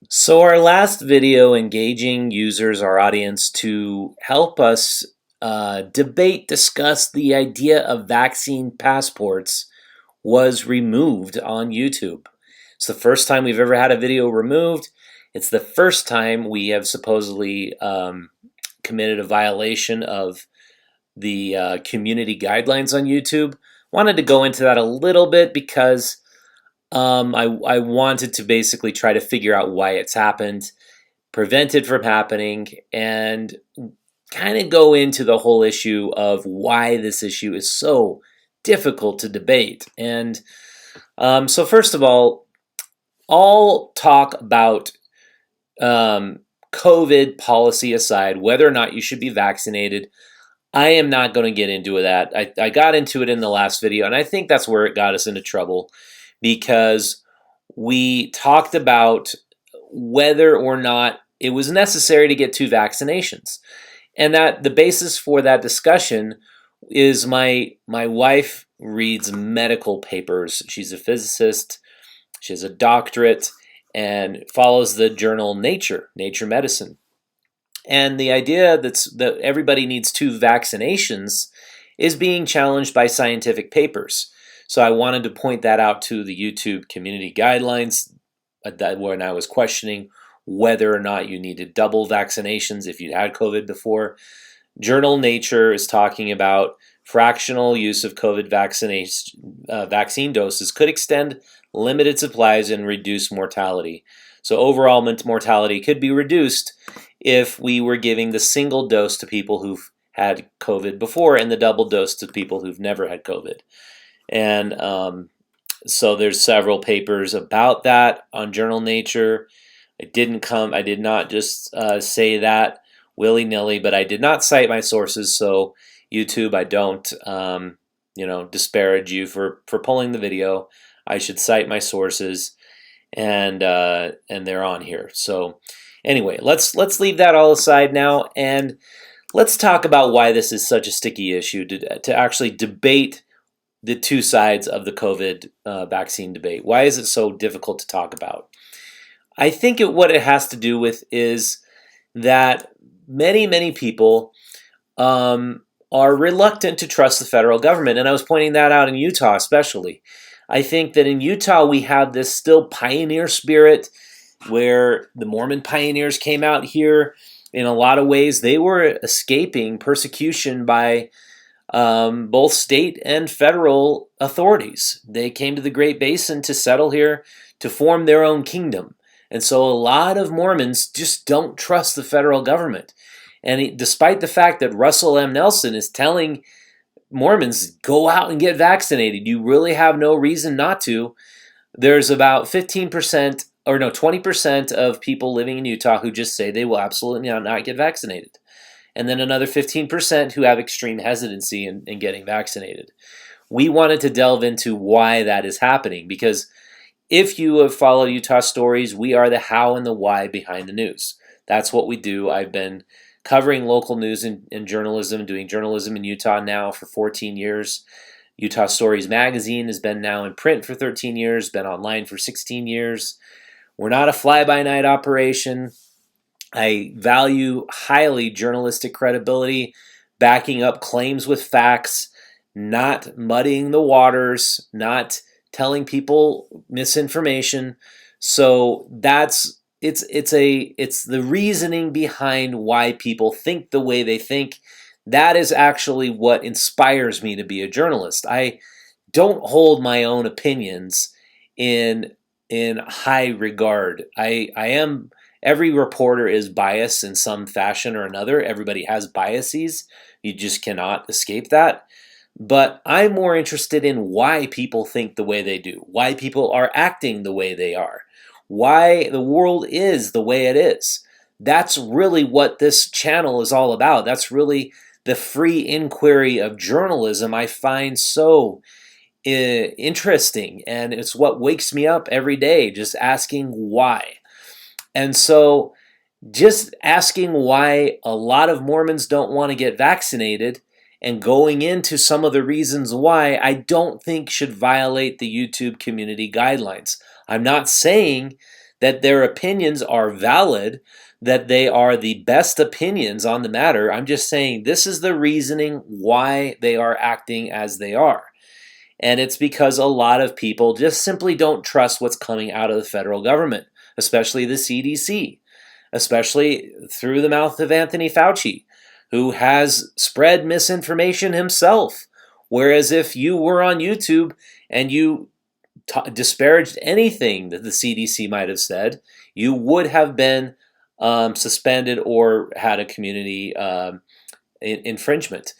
So our last video engaging users, our audience, to help us discuss the idea of vaccine passports was removed on YouTube. It's the first time we've ever had a video removed. It's the first time we have supposedly committed a violation of the community guidelines on YouTube. Wanted to go into that a little bit because I wanted to basically try to figure out why it's happened, prevent it from happening, and kind of go into the whole issue of why this issue is so difficult to debate. And so, first of all talk about COVID policy aside, whether or not you should be vaccinated. I am not going to get into that. I got into it in the last video, and I think that's where it got us into trouble because we talked about whether or not it was necessary to get two vaccinations. And that the basis for that discussion is my wife reads medical papers. She's a physicist, she has a doctorate, and follows the journal Nature Medicine. And the idea that everybody needs two vaccinations is being challenged by scientific papers. So I wanted to point that out to the YouTube community guidelines when I was questioning whether or not you needed double vaccinations if you had COVID before. Journal Nature is talking about fractional use of COVID vaccine doses could extend limited supplies and reduce mortality. So overall mortality could be reduced if we were giving the single dose to people who've had COVID before and the double dose to people who've never had COVID. And so there's several papers about that on Journal Nature. I did not just say that willy-nilly, but I did not cite my sources. So YouTube, I don't disparage you for pulling the video. I should cite my sources, and they're on here. So anyway, let's leave that all aside now, and let's talk about why this is such a sticky issue to actually debate the two sides of the COVID vaccine debate. Why is it so difficult to talk about? I think what it has to do with is that many people are reluctant to trust the federal government, and I was pointing that out in Utah especially. I think that in Utah we have this still pioneer spirit where the Mormon pioneers came out here. In a lot of ways, they were escaping persecution by both state and federal authorities. They came to the Great Basin to settle here to form their own kingdom. And so a lot of Mormons just don't trust the federal government. And despite the fact that Russell M. Nelson is telling Mormons, go out and get vaccinated, you really have no reason not to, there's about 20% of people living in Utah who just say they will absolutely not get vaccinated. And then another 15% who have extreme hesitancy in getting vaccinated. We wanted to delve into why that is happening, because if you have followed Utah Stories, we are the how and the why behind the news. That's what we do. I've been covering local news and journalism, doing journalism in Utah now for 14 years. Utah Stories magazine has been now in print for 13 years, been online for 16 years. We're not a fly-by-night operation. I value highly journalistic credibility, backing up claims with facts, not muddying the waters, not telling people misinformation. So it's the reasoning behind why people think the way they think. That is actually what inspires me to be a journalist. I don't hold my own opinions in high regard. Every reporter is biased in some fashion or another. Everybody has biases. You just cannot escape that. But I'm more interested in why people think the way they do, why people are acting the way they are, why the world is the way it is. That's really what this channel is all about. That's really the free inquiry of journalism I find so interesting, and it's what wakes me up every day, just asking why. And so just asking why a lot of Mormons don't want to get vaccinated and going into some of the reasons why, I don't think should violate the YouTube community guidelines. I'm not saying that their opinions are valid, that they are the best opinions on the matter. I'm just saying this is the reasoning why they are acting as they are. And it's because a lot of people just simply don't trust what's coming out of the federal government, especially the CDC, especially through the mouth of Anthony Fauci, who has spread misinformation himself. Whereas if you were on YouTube and you disparaged anything that the CDC might have said, you would have been suspended or had a community infringement.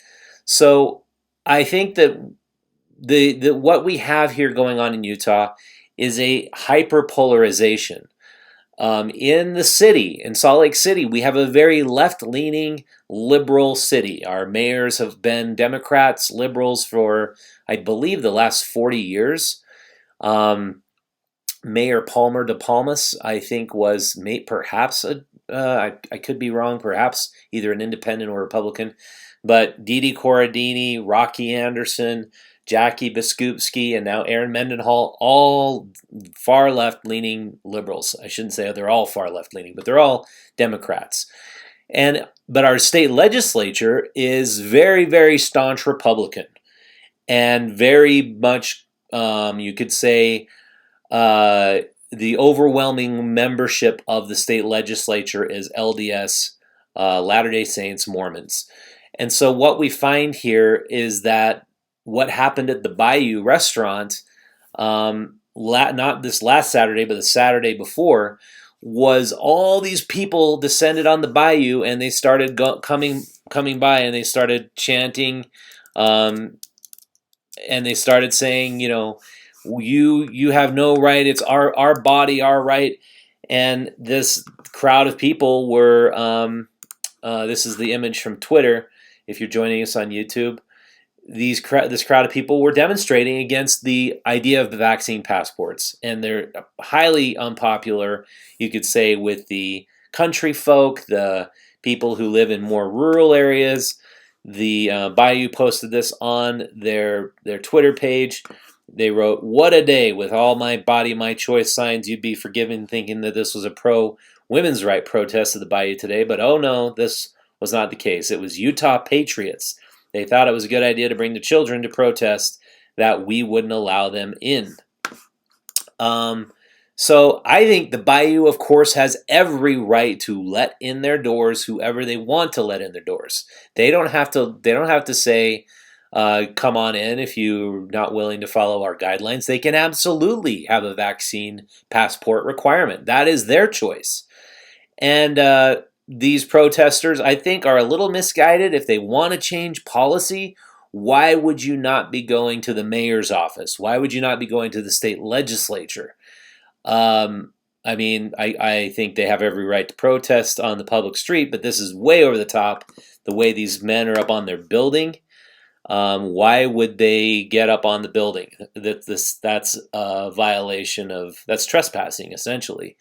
So I think that the what we have here going on in Utah is a hyperpolarization. In the city, in Salt Lake City, we have a very left-leaning liberal city. Our mayors have been Democrats, liberals for, I believe, the last 40 years. Mayor Palmer de Palmas, I think, was perhaps I could be wrong, perhaps either an independent or Republican, but Didi Corradini, Rocky Anderson, Jackie Biskupski, and now Aaron Mendenhall, all far left-leaning liberals. I shouldn't say they're all far left-leaning, but they're all Democrats. But our state legislature is very, very staunch Republican, and very much, you could say, the overwhelming membership of the state legislature is LDS, Latter-day Saints, Mormons. And so what we find here is that what happened at the Bayou Restaurant, not this last Saturday, but the Saturday before, was all these people descended on the bayou and they started coming by and they started chanting, and they started saying, you have no right. It's our body, our right. And this crowd of people were. This is the image from Twitter. If you're joining us on YouTube, this crowd of people were demonstrating against the idea of the vaccine passports, and they're highly unpopular, you could say, with the country folk, the people who live in more rural areas. The Bayou posted this on their Twitter page. They wrote, "What a day with all my body, my choice signs. You'd be forgiven thinking that this was a pro-women's right protest at the Bayou today, but oh no, this was not the case. It was Utah patriots. They thought it was a good idea to bring the children to protest that we wouldn't allow them in." So I think the Bayou, of course, has every right to let in their doors whoever they want to let in their doors. They don't have to. They don't have to say, "Come on in." If you're not willing to follow our guidelines, they can absolutely have a vaccine passport requirement. That is their choice. And these protesters, I think, are a little misguided. If they want to change policy, why would you not be going to the mayor's office? Why would you not be going to the state legislature? I think they have every right to protest on the public street, but this is way over the top, the way these men are up on their building. Why would they get up on the building? That's a violation of, that's trespassing, essentially.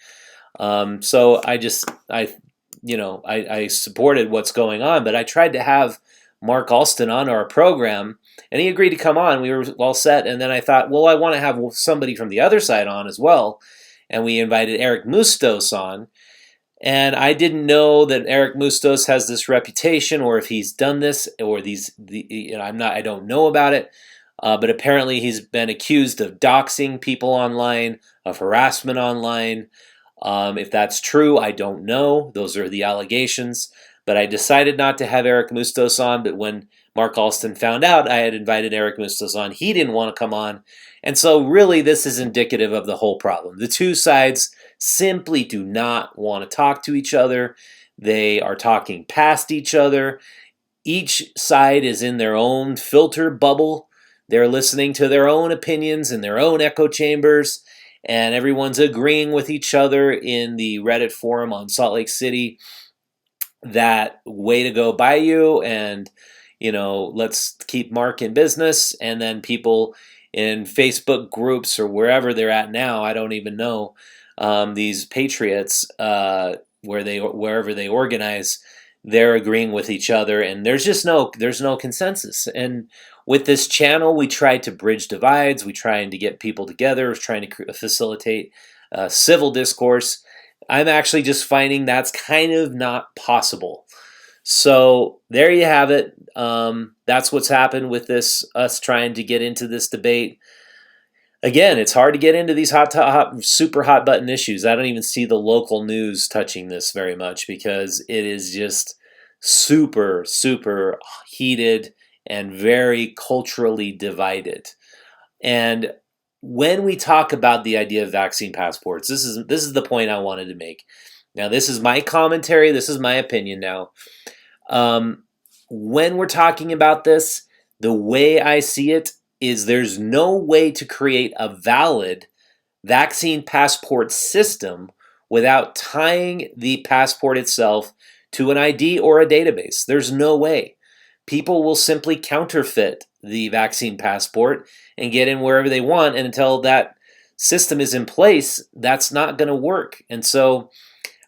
So I supported what's going on, but I tried to have Mark Alston on our program, and he agreed to come on. We were all set, and then I thought, well, I want to have somebody from the other side on as well, and we invited Eric Mustos on. And I didn't know that Eric Mustos has this reputation, or if he's done this, or I don't know about it. But apparently he's been accused of doxing people online, of harassment online. If that's true, I don't know. Those are the allegations. But I decided not to have Eric Mustos on. But when Mark Alston found out I had invited Eric Mustos on, he didn't want to come on. And so really this is indicative of the whole problem. The two sides simply do not want to talk to each other. They are talking past each other. Each side is in their own filter bubble. They're listening to their own opinions in their own echo chambers, and everyone's agreeing with each other in the Reddit forum on Salt Lake City that way to go Bayou, and let's keep Mark in business. And then people in Facebook groups or wherever they're at now, I don't even know, these patriots, wherever they organize, they're agreeing with each other, and there's no consensus. And with this channel, we try to bridge divides. We trying to get people together. We're trying to facilitate civil discourse. I'm actually just finding that's kind of not possible. So there you have it. That's what's happened with this, us trying to get into this debate. Again, it's hard to get into these super hot button issues. I don't even see the local news touching this very much because it is just super, super heated and very culturally divided. And when we talk about the idea of vaccine passports, this is the point I wanted to make. Now, this is my commentary. This is my opinion now. When we're talking about this, the way I see it is there's no way to create a valid vaccine passport system without tying the passport itself to an ID or a database. There's no way. People will simply counterfeit the vaccine passport and get in wherever they want, and until that system is in place, that's not going to work. And so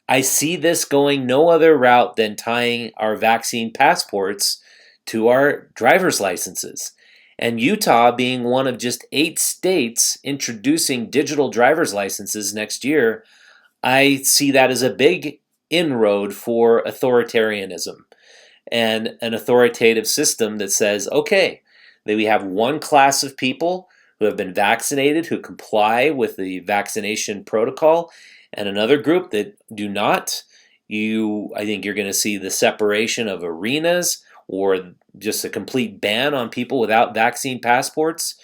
I see this going no other route than tying our vaccine passports to our driver's licenses. And Utah, being one of just 8 states introducing digital driver's licenses next year, I see that as a big inroad for authoritarianism and an authoritative system that says, okay, that we have one class of people who have been vaccinated, who comply with the vaccination protocol, and another group that do not. I think you're going to see the separation of arenas or just a complete ban on people without vaccine passports.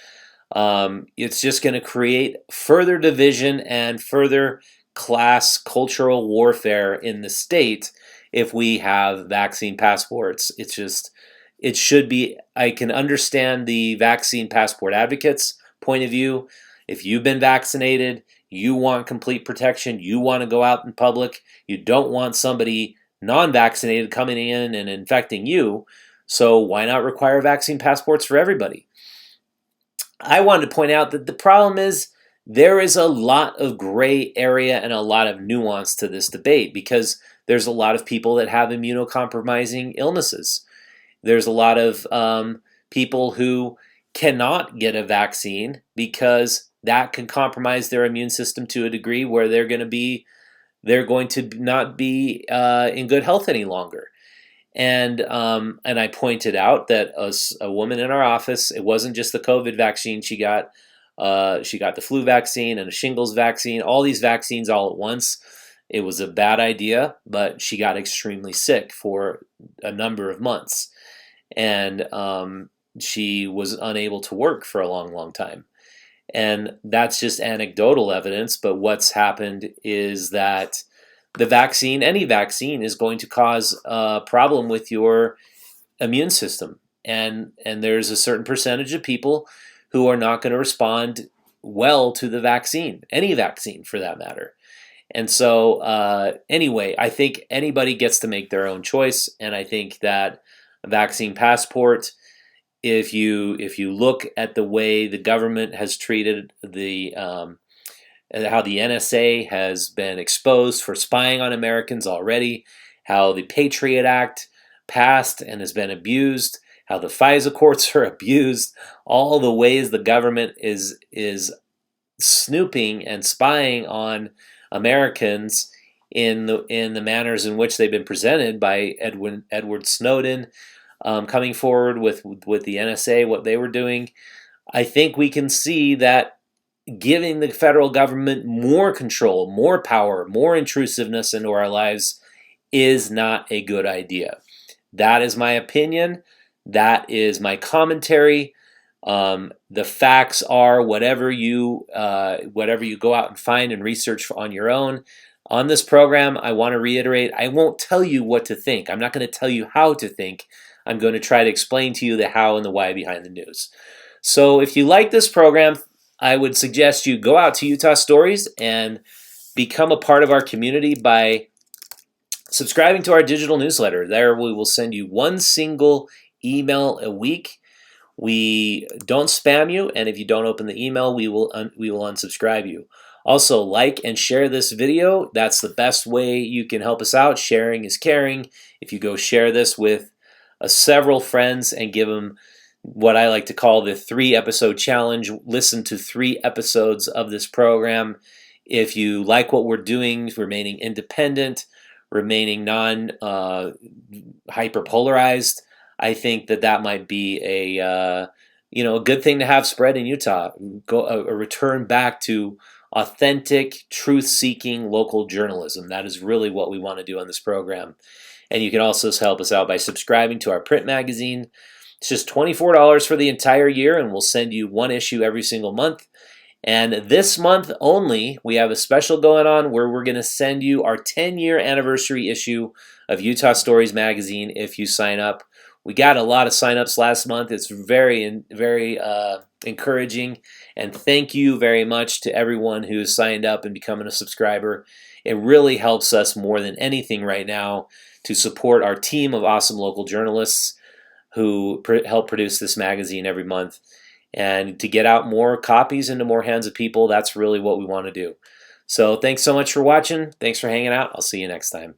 It's just going to create further division and further class cultural warfare in the state if we have vaccine passports. It should be, I can understand the vaccine passport advocates' point of view. If you've been vaccinated, you want complete protection, you want to go out in public, you don't want somebody non-vaccinated coming in and infecting you, so why not require vaccine passports for everybody? I wanted to point out that the problem is there is a lot of gray area and a lot of nuance to this debate because there's a lot of people that have immunocompromising illnesses. There's a lot of people who cannot get a vaccine because that can compromise their immune system to a degree where they're going to not be in good health any longer. And I pointed out that a woman in our office, it wasn't just the COVID vaccine she got. She got the flu vaccine and a shingles vaccine, all these vaccines all at once. It was a bad idea, but she got extremely sick for a number of months. And she was unable to work for a long, long time. And that's just anecdotal evidence, but what's happened is that the vaccine, any vaccine, is going to cause a problem with your immune system. And there's a certain percentage of people who are not going to respond well to the vaccine, any vaccine for that matter. And so anyway, I think anybody gets to make their own choice. And I think that a vaccine passport, if you look at the way the government has treated how the NSA has been exposed for spying on Americans already, how the Patriot Act passed and has been abused, how the FISA courts are abused, all the ways the government is snooping and spying on Americans in the manners in which they've been presented by Edward Snowden, coming forward with the NSA, what they were doing. I think we can see that giving the federal government more control, more power, more intrusiveness into our lives is not a good idea. That is my opinion. That is my commentary. The facts are whatever you go out and find and research on your own. On this program, I want to reiterate, I won't tell you what to think. I'm not going to tell you how to think. I'm going to try to explain to you the how and the why behind the news. So if you like this program, I would suggest you go out to Utah Stories and become a part of our community by subscribing to our digital newsletter. There we will send you one single email a week. We don't spam you, and if you don't open the email, we will unsubscribe you. Also, like and share this video. That's the best way you can help us out. Sharing is caring. If you go share this with several friends and give them what I like to call the 3-episode challenge, listen to 3 episodes of this program. If you like what we're doing, remaining independent, remaining non hyperpolarized, I think that might be a good thing to have spread in Utah. Go a return back to authentic, truth-seeking local journalism. That is really what we want to do on this program. And you can also help us out by subscribing to our print magazine. It's just $24 for the entire year, and we'll send you one issue every single month. And this month only, we have a special going on where we're going to send you our 10-year anniversary issue of Utah Stories magazine if you sign up. We got a lot of signups last month. It's very encouraging. And thank you very much to everyone who has signed up and becoming a subscriber. It really helps us more than anything right now to support our team of awesome local journalists who help produce this magazine every month. And to get out more copies into more hands of people, that's really what we want to do. So thanks so much for watching. Thanks for hanging out. I'll see you next time.